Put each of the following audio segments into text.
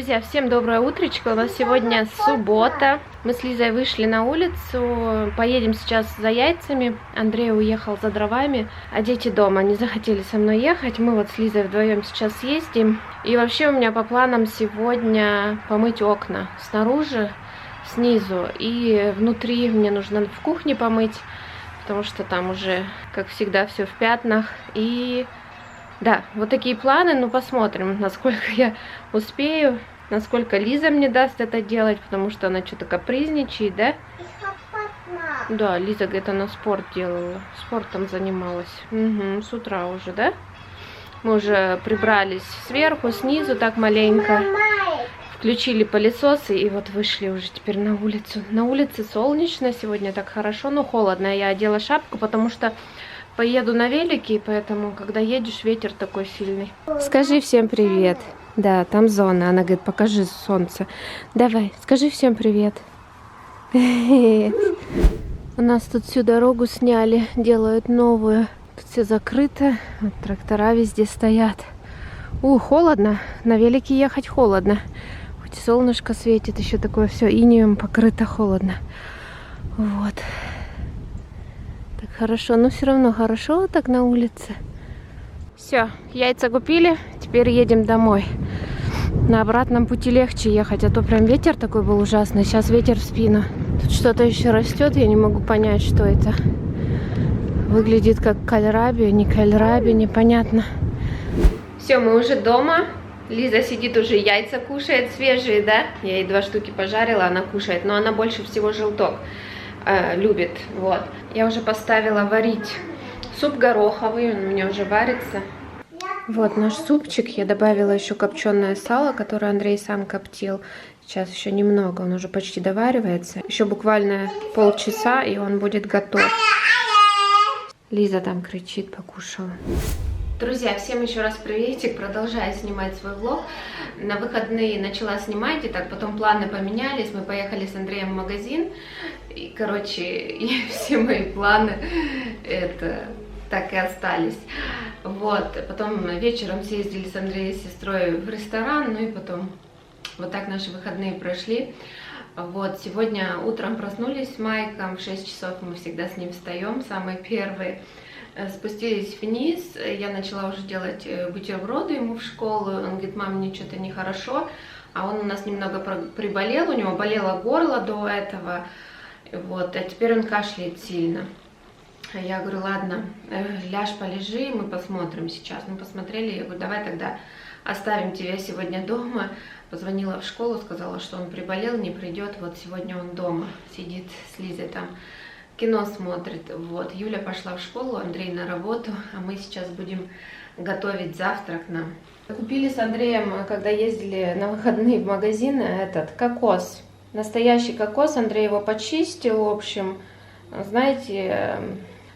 Друзья, всем доброе утречко. У нас сегодня суббота. Мы с Лизой вышли на улицу. Поедем сейчас за яйцами. Андрей уехал за дровами, а дети дома не захотели со мной ехать. Мы вот с Лизой вдвоем сейчас ездим. И вообще у меня по планам сегодня помыть окна снаружи, снизу. И внутри мне нужно в кухне помыть, потому что там уже, как всегда, все в пятнах. И да, вот такие планы, ну посмотрим, насколько я успею, насколько Лиза мне даст это делать, потому что она что-то капризничает, да? Да, Лиза, говорит, она спорт делала, спортом занималась. Угу, с утра уже, да? Мы уже прибрались сверху, снизу так маленько, включили пылесосы и вот вышли уже теперь на улицу. На улице солнечно, сегодня так хорошо, но холодно. Я одела шапку, потому что поеду на велике, поэтому, когда едешь, ветер такой сильный. Скажи всем привет. Да, там зона. Она говорит, покажи солнце. Давай, скажи всем привет. У нас тут всю дорогу сняли, делают новую. Тут все закрыто, вот трактора везде стоят. Холодно. На велике ехать холодно. Хоть солнышко светит, еще такое все инеем покрыто, холодно. Вот. Так хорошо, но все равно хорошо так на улице. Все, яйца купили, теперь едем домой. На обратном пути легче ехать, а то прям ветер такой был ужасный. Сейчас ветер в спину. Тут что-то еще растет, я не могу понять, что это. Выглядит как кальраби, не кальраби, непонятно. Все, мы уже дома. Лиза сидит уже, яйца кушает свежие, да? Я ей 2 штуки пожарила, она кушает, но она больше всего желток любит, вот. Я уже поставила варить суп гороховый, он у меня уже варится. Вот наш супчик, я добавила еще копченое сало, которое Андрей сам коптил. Сейчас еще немного, он уже почти доваривается. Еще буквально полчаса, и он будет готов. Лиза там кричит, покушала. Друзья, всем еще раз приветик, продолжаю снимать свой влог. На выходные начала снимать, и так потом планы поменялись, мы поехали с Андреем в магазин, и, короче, и все мои планы это так и остались. Вот, потом вечером съездили с Андреем и сестрой в ресторан, ну и потом вот так наши выходные прошли. Вот, сегодня утром проснулись с Майком, в 6 часов мы всегда с ним встаем, самые первые. Спустились вниз, я начала уже делать бутерброды ему в школу. Он говорит, мам, мне что-то нехорошо. А он у нас немного приболел, у него болело горло до этого. Вот, а теперь он кашляет сильно. Я говорю, ладно, ляжь, полежи, мы посмотрим сейчас. Мы посмотрели, я говорю, давай тогда оставим тебя сегодня дома. Позвонила в школу, сказала, что он приболел, не придет. Вот сегодня он дома сидит с Лизой там. Кино смотрит. Вот, Юля пошла в школу, Андрей на работу, а мы сейчас будем готовить завтрак нам. Купили с Андреем, когда ездили на выходные в магазин, этот кокос. Настоящий кокос, Андрей его почистил, в общем, знаете,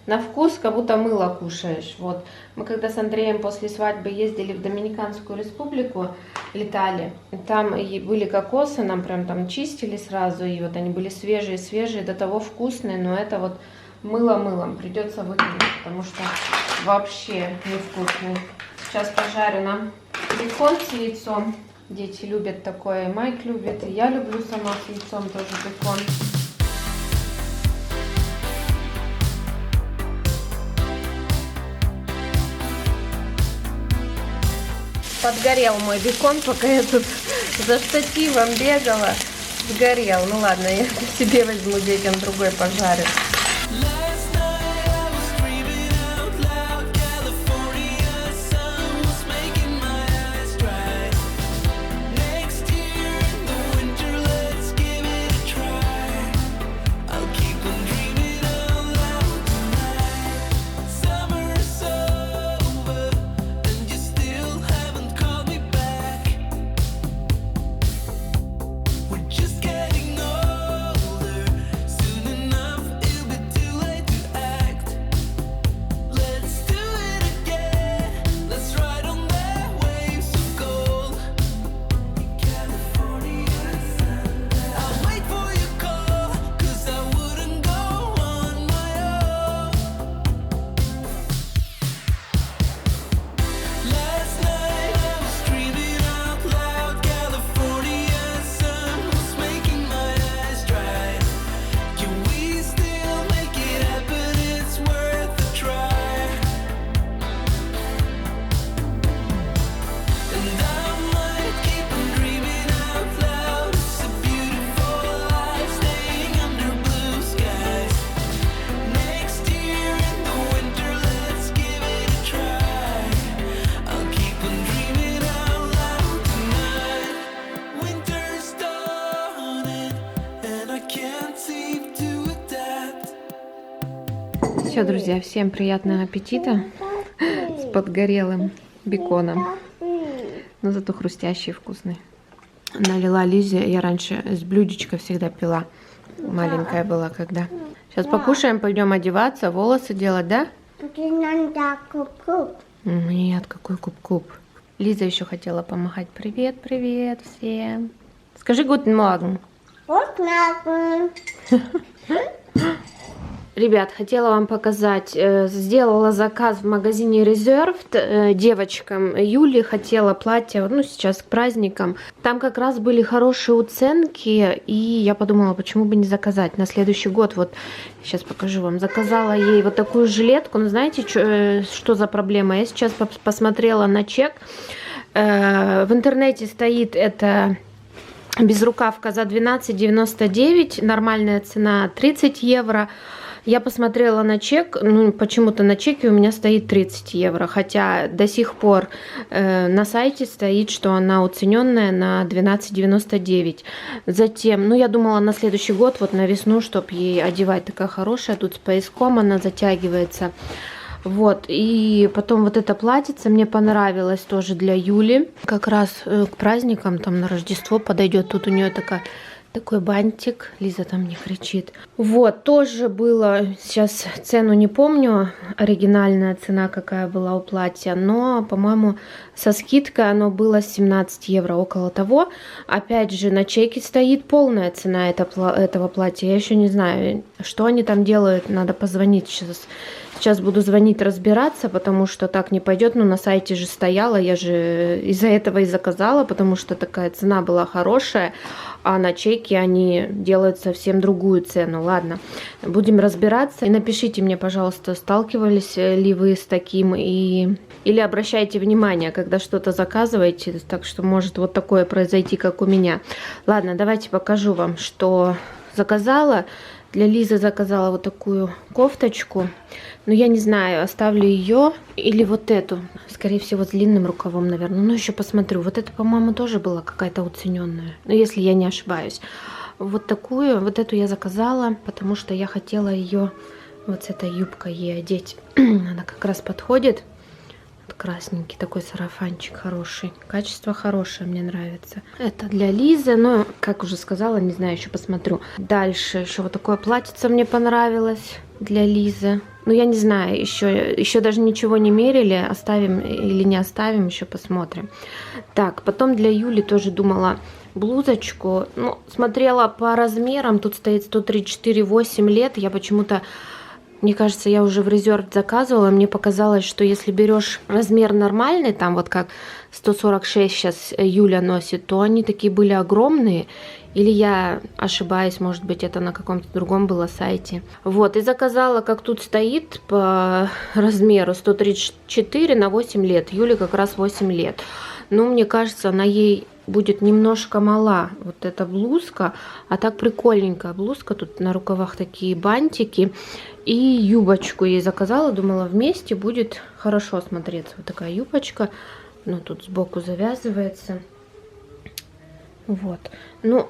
на вкус, как будто мыло кушаешь. Вот. Мы когда с Андреем после свадьбы ездили в Доминиканскую республику, летали, там и были кокосы, нам прям там чистили сразу, и вот они были свежие, до того вкусные, но это вот мыло мылом, придется выкинуть, потому что вообще невкусный. Сейчас пожарю нам бекон с яйцом, дети любят такое, и Майк любит, и я люблю сама с яйцом тоже бекон. Подгорел мой бекон, пока я тут за штативом бегала. Сгорел. Ну ладно, я себе возьму, детям другой пожарю. все, друзья, всем приятного аппетита с подгорелым беконом. Но зато хрустящий, вкусный. Налила Лизе. Я раньше с блюдечка всегда пила. Маленькая была когда. Сейчас покушаем, пойдем одеваться, волосы делать, да? Нет, какой куп-куп. Лиза еще хотела помахать. Привет, привет всем. Скажи guten Morgen. Ребят, хотела вам показать, сделала заказ в магазине Reserved девочкам. Юли хотела платье, ну сейчас к праздникам. Там как раз были хорошие уценки, и я подумала, почему бы не заказать на следующий год. Вот, сейчас покажу вам. Заказала ей вот такую жилетку. Ну знаете, что за проблема? Я сейчас посмотрела на чек. В интернете стоит это... Безрукавка за 12,99, нормальная цена 30 евро. Я посмотрела на чек, ну почему-то на чеке у меня стоит 30 евро, хотя до сих пор на сайте стоит, что она уцененная на 12,99. Затем, ну я думала на следующий год, вот на весну, чтобы ей одевать, такая хорошая, тут с пояском она затягивается. Вот, и потом вот это платьице мне понравилось тоже для Юли. Как раз к праздникам, там на Рождество подойдет. Тут у нее такой бантик. Лиза там не кричит. Вот, тоже было, сейчас цену не помню, оригинальная цена какая была у платья. Но, по-моему, со скидкой оно было 17 евро, около того. Опять же, на чеке стоит полная цена этого платья. Я еще не знаю, что они там делают. Надо позвонить сейчас. Сейчас буду звонить, разбираться, потому что так не пойдет. Ну, на сайте же стояла, я же из-за этого и заказала, потому что такая цена была хорошая, а на чеке они делают совсем другую цену. Ладно, будем разбираться. И напишите мне, пожалуйста, сталкивались ли вы с таким, или обращайте внимание, когда что-то заказываете, так что может вот такое произойти, как у меня. Ладно, давайте покажу вам, что заказала. Для Лизы заказала вот такую кофточку. Но я не знаю, оставлю ее или вот эту. Скорее всего, с длинным рукавом, наверное. Ну, еще посмотрю. Вот это, по-моему, тоже была какая-то уцененная. Ну, если я не ошибаюсь. Вот такую, вот эту я заказала, потому что я хотела ее вот с этой юбкой ей одеть. Она как раз подходит. Красненький такой сарафанчик хороший. Качество хорошее, мне нравится. Это для Лизы, но, как уже сказала, не знаю, еще посмотрю. Дальше еще вот такое платьице мне понравилось для Лизы. Ну, я не знаю, еще даже ничего не мерили. Оставим или не оставим, еще посмотрим. Так, потом для Юли тоже думала блузочку. Ну, смотрела по размерам. Тут стоит 134,8 лет. Я почему-то... Мне кажется, я уже в резерв заказывала. Мне показалось, что если берешь размер нормальный, там вот как 146 сейчас Юля носит, то они такие были огромные. Или я ошибаюсь, может быть, это на каком-то другом было сайте. Вот, и заказала, как тут стоит, по размеру 134 на 8 лет. Юле как раз 8 лет. Но мне кажется, она ей будет немножко мала, вот эта блузка. А так прикольненькая блузка. Тут на рукавах такие бантики. И юбочку ей заказала. Думала, вместе будет хорошо смотреться. Вот такая юбочка. Ну, тут сбоку завязывается. Вот. Ну,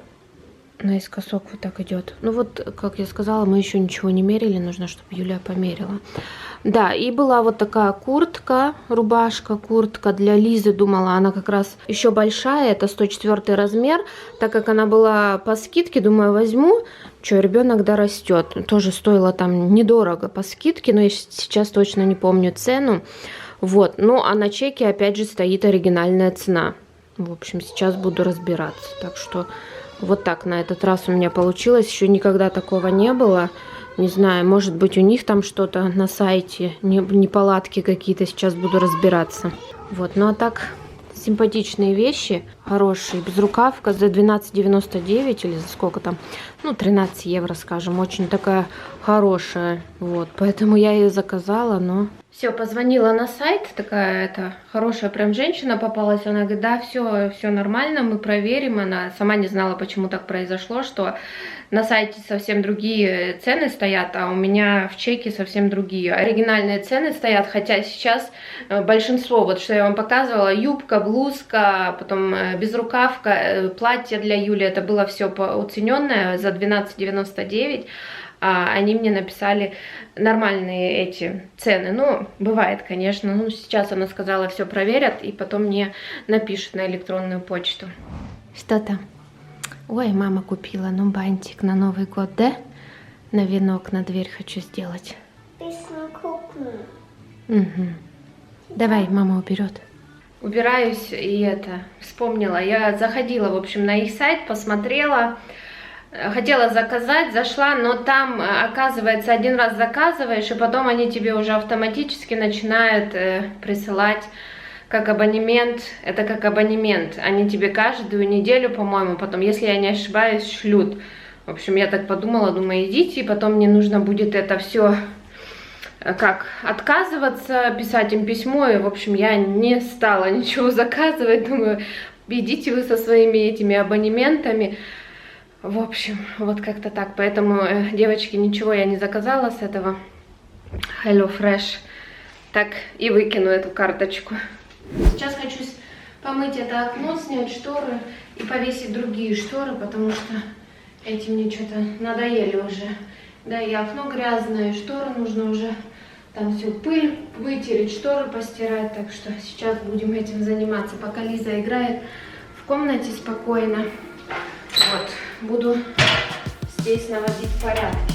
наискосок вот так идет. Ну, вот, как я сказала, мы еще ничего не мерили. Нужно, чтобы Юлия померила. Да, и была вот такая куртка, рубашка, куртка для Лизы. Думала, она как раз еще большая, это 104 размер. Так как она была по скидке, думаю, возьму. Что, ребенок дорастет. Тоже стоило там недорого по скидке, но я сейчас точно не помню цену. Вот, ну а на чеке опять же стоит оригинальная цена. В общем, сейчас буду разбираться. Так что вот так на этот раз у меня получилось. Еще никогда такого не было. Не знаю, может быть, у них там что-то на сайте, неполадки какие-то, сейчас буду разбираться. Вот, ну а так, симпатичные вещи, хорошие. Безрукавка за 12,99 или за сколько там, ну, 13 евро, скажем, очень такая хорошая. Вот, поэтому я ее заказала, но... Все, позвонила на сайт, такая хорошая прям женщина попалась, она говорит, да, все нормально, мы проверим. Она сама не знала, почему так произошло, что на сайте совсем другие цены стоят, а у меня в чеке совсем другие. Оригинальные цены стоят, хотя сейчас большинство, вот что я вам показывала, юбка, блузка, потом безрукавка, платье для Юли, это было все уцененное за 12,99. а они мне написали нормальные эти цены. Ну, бывает, конечно. Ну, сейчас она сказала, все проверят, и потом мне напишут на электронную почту. Что там? Ой, мама купила, ну, бантик на Новый год, да? На венок, на дверь хочу сделать. Угу. Давай, мама уберет. Убираюсь, и это, вспомнила. Я заходила, в общем, на их сайт, посмотрела. Хотела заказать, зашла, но там, оказывается, один раз заказываешь, и потом они тебе уже автоматически начинают присылать как абонемент. Это как абонемент. Они тебе каждую неделю, по-моему, потом, если я не ошибаюсь, шлют. В общем, я так подумала, думаю, идите, и потом мне нужно будет это все как отказываться, писать им письмо, и, в общем, я не стала ничего заказывать. Думаю, идите вы со своими этими абонементами. В общем, вот как-то так. Поэтому, девочки, ничего я не заказала с этого HelloFresh. Так и выкину эту карточку. Сейчас хочу помыть это окно, снять шторы и повесить другие шторы, потому что эти мне что-то надоели уже. Да, и окно грязное, и шторы нужно уже там всю пыль вытереть, шторы постирать. Так что сейчас будем этим заниматься, пока Лиза играет в комнате спокойно. Вот, буду здесь наводить порядки.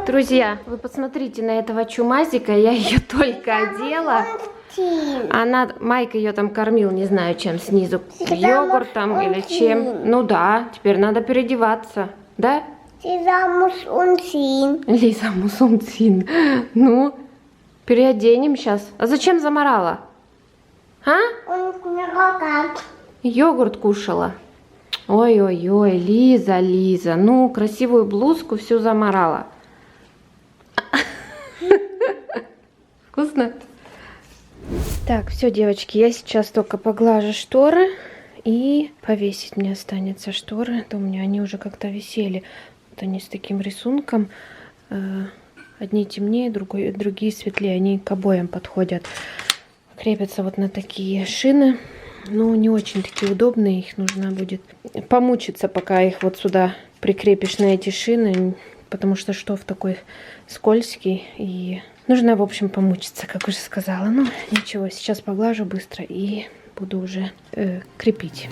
Друзья, вы посмотрите на этого чумазика, я ее только одела. Она, Майк ее там кормил, не знаю чем, снизу, йогуртом или чем. Ну да, теперь надо переодеваться, да? Лиза muss umziehen. Лиза muss umziehen. Ну, переоденем сейчас. А зачем заморала? А? Йогурт кушала. Ой-ой-ой, Лиза, Лиза, ну, красивую блузку всю заморала. Вкусно? Так, все, девочки, я сейчас только поглажу шторы и повесить мне останется шторы. То у меня они уже как-то висели. Вот они с таким рисунком. Одни темнее, другие светлее. Они к обоям подходят. Крепятся вот на такие шины. Но не очень такие удобные. Их нужно будет помучиться, пока их вот сюда прикрепишь на эти шины. Потому что штоф такой скользкий. И нужно, в общем, помучиться, как уже сказала. Ну, ничего, сейчас поглажу быстро и буду уже крепить.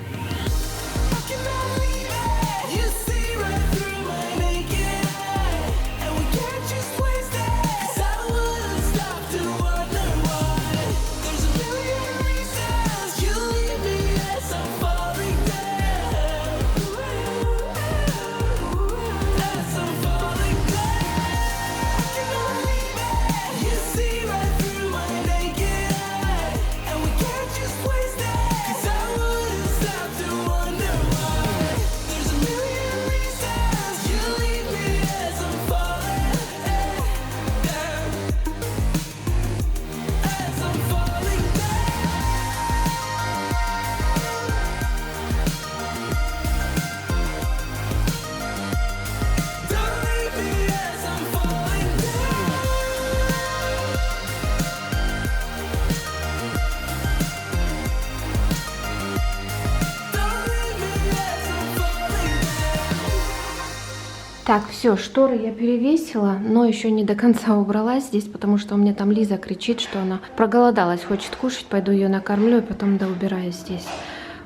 Так, все, шторы я перевесила, но еще не до конца убрала здесь, потому что у меня там Лиза кричит, что она проголодалась, хочет кушать, пойду ее накормлю и потом доубираю здесь.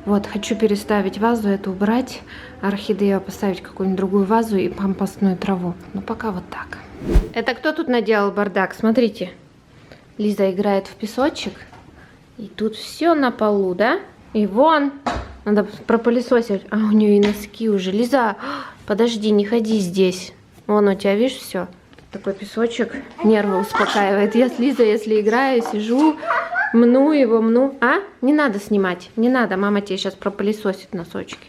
Вот, хочу переставить вазу, эту убрать, орхидею поставить какую-нибудь другую вазу и пампасную траву. Ну, пока вот так. Это кто тут наделал бардак? Смотрите. Лиза играет в песочек. И тут все на полу, да? И вон. Надо пропылесосить. А у нее и носки уже. Лиза, подожди, не ходи здесь. Вон у тебя, видишь, все. Такой песочек. Нервы успокаивает. Я с Лизой, если играю, сижу, мну его, мну. А? Не надо снимать. Не надо. Мама тебе сейчас пропылесосит носочки.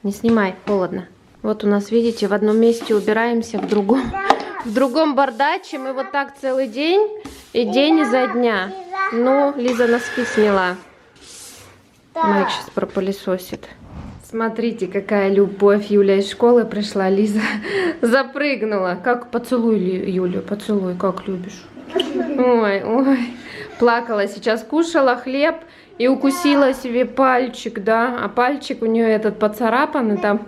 Не снимай, холодно. Вот у нас, видите, в одном месте убираемся, в другом бардаче. Мы вот так целый день и день изо дня. Ну, Лиза носки сняла. Майк сейчас пропылесосит. Смотрите, какая любовь. Юля из школы пришла, Лиза запрыгнула. Как поцелуй Юлю, поцелуй, как любишь. Ой, ой. Плакала сейчас, кушала хлеб и укусила себе пальчик, да? А пальчик у нее этот поцарапанный там.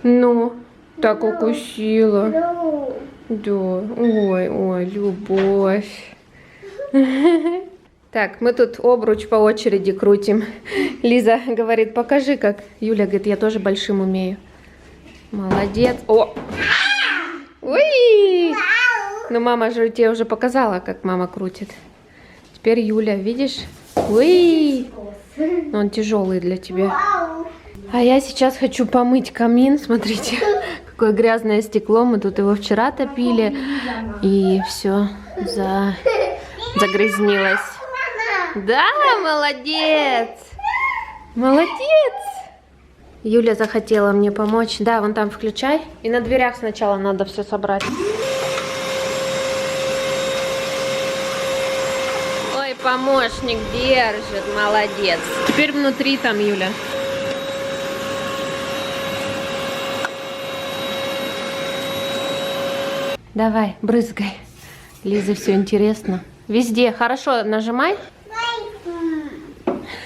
Ну, так укусила. Да, ой, ой, любовь. Так, мы тут обруч по очереди крутим. Лиза говорит, покажи как. Юля говорит, я тоже большим умею. Молодец. О! Ой! Ну, мама же тебе уже показала, как мама крутит. Теперь Юля, видишь? Ой! Он тяжелый для тебя. А я сейчас хочу помыть камин. Смотрите, какое грязное стекло. Мы тут его вчера топили. И все загрязнилось. Да, молодец! Молодец! Юля захотела мне помочь. Да, вон там включай. И на дверях сначала надо все собрать. Ой, помощник держит, молодец. Теперь внутри там, Юля. Давай, брызгай. Лизе все интересно. Везде. Хорошо, нажимай.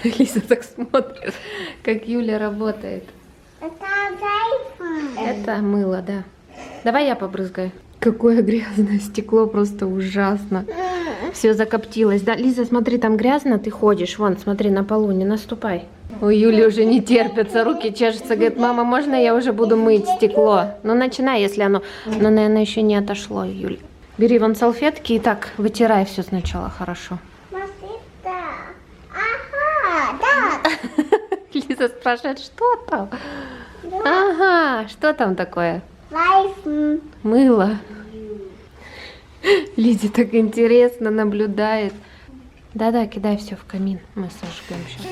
Лиза так смотрит, как Юля работает. Это мыло, да. Давай я побрызгаю. Какое грязное стекло, просто ужасно. Все закоптилось. Да, Лиза, смотри, там грязно, ты ходишь. Вон, смотри, на полу, не наступай. У Юли уже не терпится, руки чешутся. Говорит, мама, можно я уже буду мыть стекло? Ну, начинай, если оно... Но, наверное, еще не отошло, Юля. Бери вон салфетки и так вытирай все сначала хорошо. Лиза спрашивает, что там? Ага, что там такое? Мыло. Лизе так интересно наблюдает. Да-да, кидай все в камин. Мы сожгем сейчас.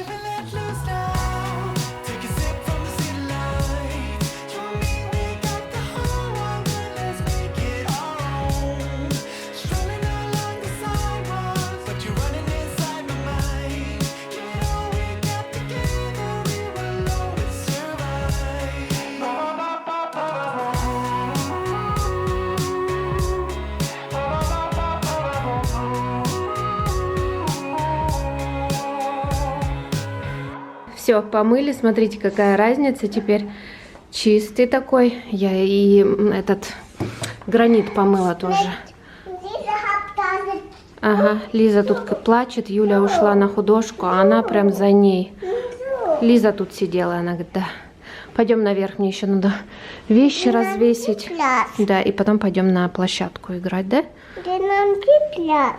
Все, помыли, смотрите, какая разница. Теперь чистый такой. Я и этот гранит помыла тоже. Ага, Лиза тут плачет, Юля ушла на художку, а она прям за ней. Лиза тут сидела, она говорит, да. Пойдем наверх, мне еще надо вещи развесить. Да, и потом пойдем на площадку играть, да?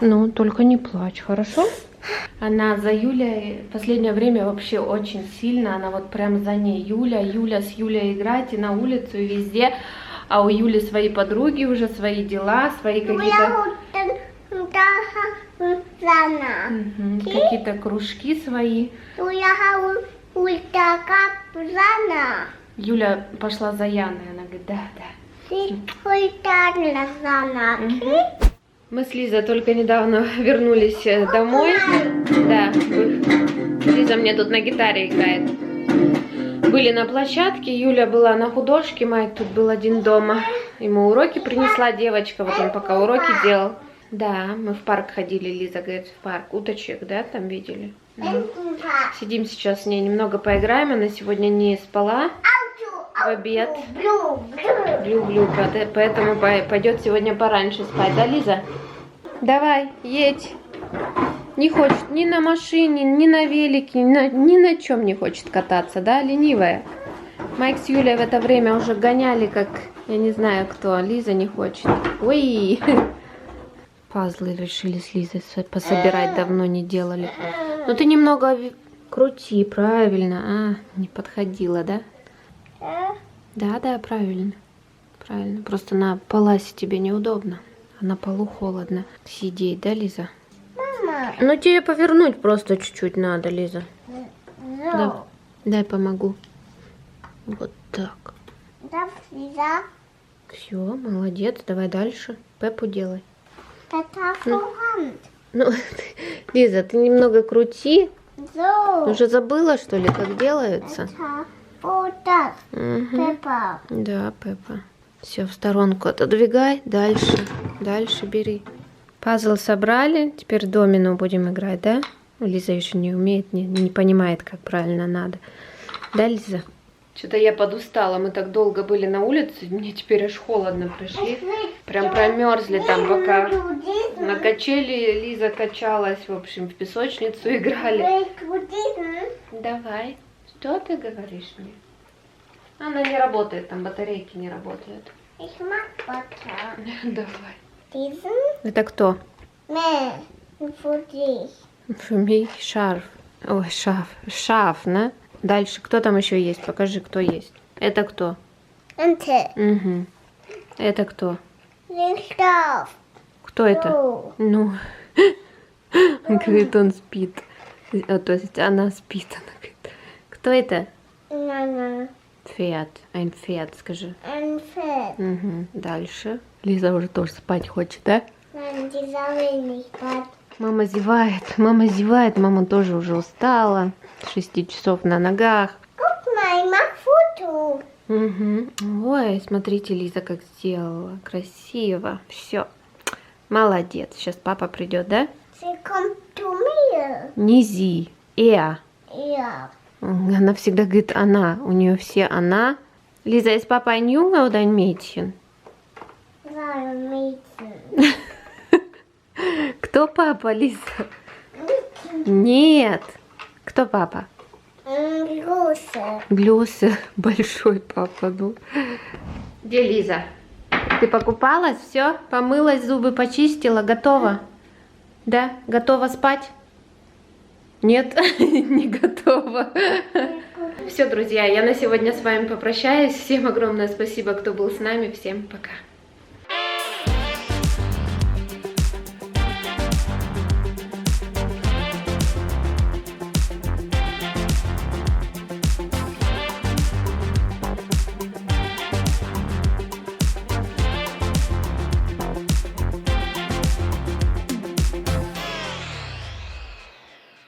Ну, только не плачь, хорошо? Она за Юлей в последнее время вообще очень сильно, она вот прям за ней. Юля с Юлей играть и на улицу, и везде. А у Юли свои подруги уже, свои дела, свои какие-то... Какие-то кружки свои. Юля пошла за Яной, она говорит, да. Мы с Лизой только недавно вернулись домой. Да, Лиза мне тут на гитаре играет. Были на площадке, Юля была на художке, Майк тут был один дома. Ему уроки принесла девочка, вот он пока уроки делал. Да, мы в парк ходили, Лиза говорит, в парк. Уточек, да, там видели? Сидим сейчас с ней, немного поиграем, она сегодня не спала. в обед. Блю, блю. Люблю, поэтому пойдет сегодня пораньше спать. Да, Лиза? Давай, едь. Не хочет ни на машине, ни на велике, ни на чем не хочет кататься, да, ленивая. Майк с Юлей в это время уже гоняли, как, я не знаю кто, Лиза не хочет. Ой! Пазлы решили с Лизой пособирать, давно не делали. Ну ты немного крути, правильно. Не подходила, да? Да, правильно. Правильно. Просто на паласе тебе неудобно. А на полу холодно сидеть, да, Лиза? Мама. Ну тебе повернуть просто чуть-чуть надо, Лиза. Да. No. Дай помогу. Вот так. Да, Лиза. Все, молодец. Давай дальше. Пеппу делай. Это фугант. Ну, Лиза, ты немного крути. Зо. Уже забыла, что ли, как делается? Это вот так. Мгм. Пеппа. Да, Пеппа. Все, в сторонку отодвигай. Дальше. Дальше бери. Пазл собрали. Теперь домино будем играть, да? Лиза еще не умеет, не понимает, как правильно надо. Да, Лиза? Что-то я подустала. Мы так долго были на улице. Мне теперь аж холодно пришли. Прям промерзли там, пока на качели Лиза качалась. В общем, в песочницу играли. Давай. Что ты говоришь мне? Она не работает, там батарейки не работают. Ich mag Butter. Давай. Diesen? Это кто? Nee, für dich. Für mich шарф. Ой, шаф, да? Дальше, кто там еще есть? Покажи, кто есть. Это кто? Ente. Угу. Это кто? Lichtstoff. Кто это? So. Ну, он говорит, он спит. То есть она спит. Она говорит. Кто это? Nana. Пфerd. Ein Pferd, скажи. Ein Pferd. Угу. Дальше. Лиза уже тоже спать хочет, да? Nein, die soll nicht bad. Мама зевает, мама тоже уже устала. 6 часов на ногах. Guck mal, ich mach Foto. Угу. Ой, смотрите, Лиза как сделала. Красиво. Все. Молодец. Сейчас папа придет, да? Sie kommt zu mir. Низи. Ja. Ja. Она всегда говорит она. У нее все она. Лиза, ist Papa ein Junge oder ein Mädchen? War ein Mädchen. Кто папа, Лиза? Нет. Кто папа? Große. Глюсы. Большой папа, ну. Где Лиза? Ты покупалась? Все? Помылась, зубы почистила? Готова? Да? Готова спать? Нет, не готова. Все, друзья, я на сегодня с вами попрощаюсь. Всем огромное спасибо, кто был с нами. Всем пока.